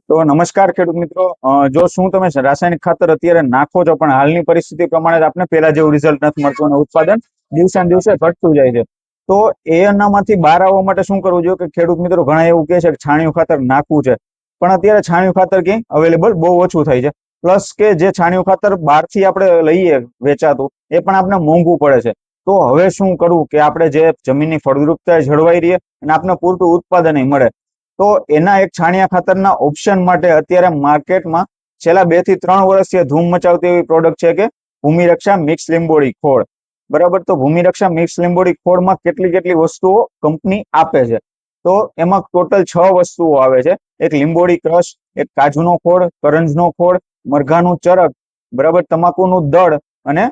તો નમસ્કાર ખેડૂત મિત્રો, જો શું તમે રાસાયણિક ખાતર અત્યારે નાખો છો પણ હાલની પરિસ્થિતિ પ્રમાણે આપને પેલા જેવું રિઝલ્ટ નથી મળતું અને ઉત્પાદન દિવસે ને દિવસે ઘટતું જાય છે. તો એનામાંથી બહાર આવવા માટે શું કરવું જોઈએ કે ખેડૂત મિત્રો ઘણા એવું કહે છે કે છાણિયું ખાતર નાખવું છે, પણ અત્યારે છાણિયું ખાતર ક્યાંય અવેલેબલ બહુ ઓછું થાય છે. પ્લસ કે જે છાણિયું ખાતર બહારથી આપણે લઈએ વેચાતું એ પણ આપણે મોંઘું પડે છે. તો હવે શું કરવું કે આપણે જે જમીનની ફળદ્રુપતા જળવાઈ રહીએ અને આપણે પૂરતું ઉત્પાદન મળે. તો એના એક છાણિયા ખાતરના ઓપ્શન માટે અત્યારે માર્કેટમાં છેલ્લા 2 થી 3 વર્ષથી ધૂમ મચાવતી એવી પ્રોડક્ટ છે કે ભૂમિરક્ષા મિક્સ લીંબોળી ખોળ. બરાબર, તો ભૂમિરક્ષા મિક્સ લીંબોળી ખોળમાં કેટલી વસ્તુઓ કંપની આપે છે. તો એમાં ટોટલ 6 વસ્તુઓ આવે છે. એક લીંબોળી ક્રશ, એક કાજુનો ખોળ, કરંજનો ખોળ, મરઘાનું ચરક, બરાબર, તમાકુનું દળ અને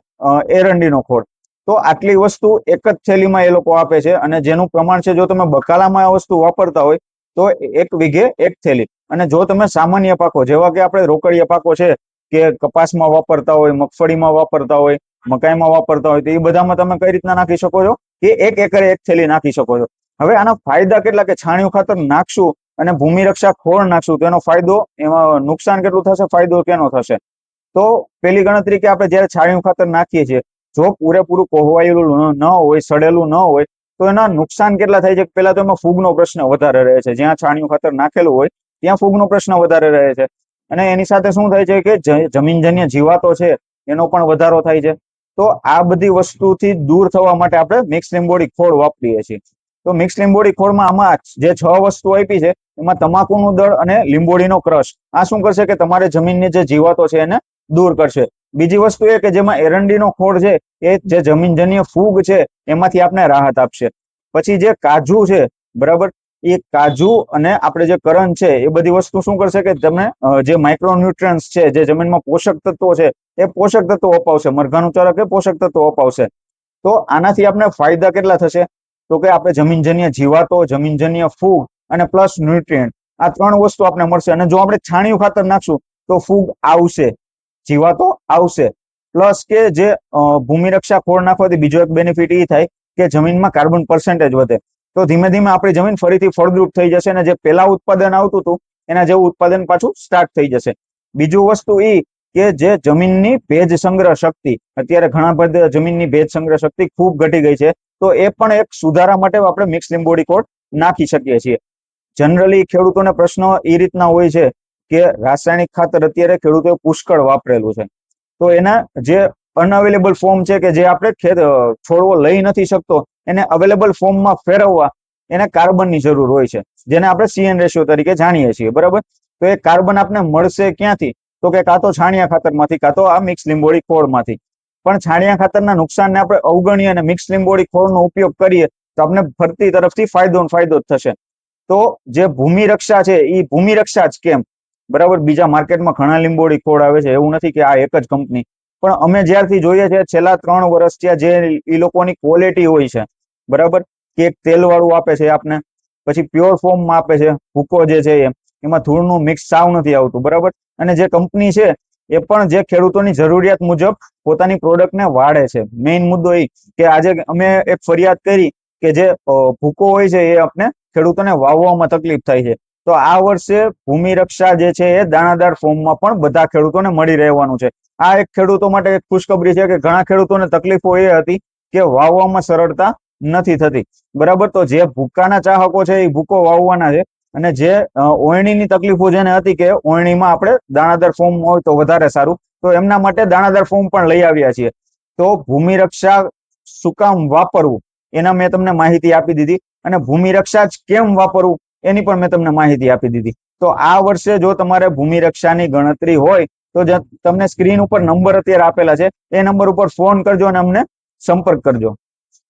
એરંડીનો ખોળ. તો આટલી વસ્તુ એક જ થેલીમાં એ લોકો આપે છે અને જેનું પ્રમાણ છે, જો તમે બકાલામાં આ વસ્તુ વાપરતા હોય તો 1 વીઘે 1 થેલી. અને જો તમે સામાન્ય પાકો જેવા કે આપણે રોકડીયા પાકો છે કે કપાસમાં વાપરતા હોય, મગફળીમાં વાપરતા હોય, મકાઈમાં વાપરતા હોય, તો એ બધામાં તમે કઈ રીતના નાખી શકો છો કે 1 એકરે 1 થેલી નાખી શકો છો. હવે આના ફાયદા કેટલા કે છાણિયું ખાતર નાખશું અને ભૂમિરક્ષા ખોળ નાખશું તો એનો ફાયદો, એમાં નુકસાન કેટલું થશે, ફાયદો કેનો થશે. તો પેલી ગણતરી કે આપણે જયારે છાણિયું ખાતર નાખીએ છીએ, જો પૂરેપૂરું કોહવાયેલું ન હોય, સડેલું ન હોય, તો એના નુકસાન કેટલા થાય છે. પેલા તો એમાં ફૂગનો પ્રશ્ન વધારે રહે છે. જ્યાં છાણિયું ખાતર નાખેલું હોય ત્યાં ફૂગનો પ્રશ્ન વધારે રહે છે. અને એની સાથે શું થાય છે કે જમીનજન્ય જીવાતો છે એનો પણ વધારો થાય છે. તો આ બધી વસ્તુથી દૂર થવા માટે આપણે મિક્સ લીંબોળી ખોળ વાપરીએ છીએ. તો મિક્સ લીંબોળી ખોળમાં આમાં જે 6 વસ્તુ આપી છે એમાં તમાકુનું દળ અને લીંબોળીનો ક્રશ, આ શું કરશે કે તમારે જમીનની જે જીવાતો છે એને દૂર કરશે. બીજી વસ્તુ એ કે જેમાં એરંડીનો ખોળ છે એ જે જમીનજન્ય ફૂગ છે એમાંથી આપણે રાહત આપશે. પછી જે કાજુ છે, બરાબર, એ કાજુ અને આપણે જે કરંજ છે એ બધી વસ્તુ શું કરશે કે તમે જે માઇક્રોન્યુટ્રન્સ છે, જે જમીનમાં પોષક તત્વો છે એ પોષક તત્વો અપાવશે. મરઘાનું ચરક એ પોષક તત્વો અપાવશે. તો આનાથી આપણે ફાયદા કેટલા થશે તો કે આપણે જમીનજન્ય જીવાતો, જમીનજન્ય ફૂગ અને પ્લસ ન્યુટ્રિયન્ટ, આ 3 વસ્તુ આપણે મળશે. અને જો આપણે છાણિયું ખાતર નાખશું તો ફૂગ આવશે, જીવાતો આવશે. પ્લસ કે જે ભૂમિરક્ષા ખોળ નાખવાથી બીજો એક બેનિફિટ એ થાય કે જમીનમાં કાર્બન પર્સન્ટેજ વધે. તો ધીમે ધીમે આપણી જમીન ફરીથી ફળદ્રુપ થઈ જશે અને જે પેલા ઉત્પાદન આવતું હતું એના જેવું ઉત્પાદન પાછું સ્ટાર્ટ થઈ જશે. બીજું વસ્તુ એ કે જે જમીનની ભેજ સંગ્રહ શક્તિ, અત્યારે ઘણા બધા જમીનની ભેજ સંગ્રહ શક્તિ ખૂબ ઘટી ગઈ છે. તો એ પણ એક સુધારા માટે આપણે મિક્સ લીંબોળી ખોળ નાખી શકીએ છીએ. જનરલી ખેડૂતોને પ્રશ્ન એ રીતના હોય છે કે રાસાયણિક ખાતર અત્યારે ખેડૂતોએ પુષ્કળ વાપરેલું છે, તો એના જે અનઅવેલેબલ ફોર્મ છે કે જે આપણે છોડવો લઈ નથી શકતો એને અવેલેબલ ફોર્મમાં ફેરવવા એને કાર્બનની જરૂર હોય છે, જેને આપણે CN રેશિયો તરીકે જાણીએ છીએ. બરાબર, તો એ કાર્બન આપણે મળશે ક્યાંથી તો કે કાં તો છાણિયા ખાતરમાંથી કાં તો આ મિક્સ લીંબોળી ખોળમાંથી. પણ છાણિયા ખાતરના નુકસાનને આપણે અવગણીએ અને મિક્સ લીંબોળી ખોળનો ઉપયોગ કરીએ તો આપણે ફરતી તરફથી ફાયદો જ થશે. તો જે ભૂમિરક્ષા છે એ ભૂમિરક્ષા જ કેમ, બરાબર, બીજા માર્કેટમાં ઘણા લીંબોળી ખોળ આવે છે, એવું નથી કે આ એક જ કંપની. પણ અમે જ્યારથી જોઈએ છે છેલ્લા 3 વર્ષ થયા, જે એ લોકોની ક્વોલિટી હોય છે, બરાબર, કે એક તેલ વાળું આપે છે આપને, પછી પ્યોર ફોર્મમાં આપે છે, ભૂકો જે છે એમાં ધૂળનું મિક્સ સાવ નથી આવતું. બરાબર, અને જે કંપની છે એ પણ જે ખેડૂતોની જરૂરિયાત મુજબ પોતાની પ્રોડક્ટને વાળે છે. મેઇન મુદ્દો એ કે આજે અમે એક ફરિયાદ કરી કે જે ભૂકો હોય છે એ આપણે ખેડૂતોને વાવવામાં તકલીફ થાય છે. તો આ વર્ષે ભૂમિરક્ષા જે છે એ દાણાદાર ફોર્મમાં પણ બધા ખેડૂતોને મળી રહેવાનું છે. આ એક ખેડૂતો માટે એક ખુશખબરી છે કે ઘણા ખેડૂતોને તકલીફો એ હતી કે વાવવામાં સરળતા નથી થતી. બરાબર, તો જે ભૂકાના ચાહકો છે એ ભૂકો વાવવાના છે. અને જે ઓયણીની તકલીફો જેને હતી કે ઓયણીમાં આપણે દાણાદાર ફોર્મ હોય તો વધારે સારું, તો એમના માટે દાણાદાર ફોર્મ પણ લઈ આવ્યા છીએ. તો ભૂમિરક્ષા શું કામ વાપરવું એના મેં તમને માહિતી આપી દીધી, અને ભૂમિરક્ષા જ કેમ વાપરવું એની પણ મેં તમને માહિતી આપી દીધી. તો આ વર્ષે જો તમારે ભૂમિરક્ષાની ગણતરી હોય તો તમને સ્ક્રીન ઉપર નંબર અત્યારે આપેલા છે, એ નંબર ઉપર ફોન કરજો અને અમને સંપર્ક કરજો.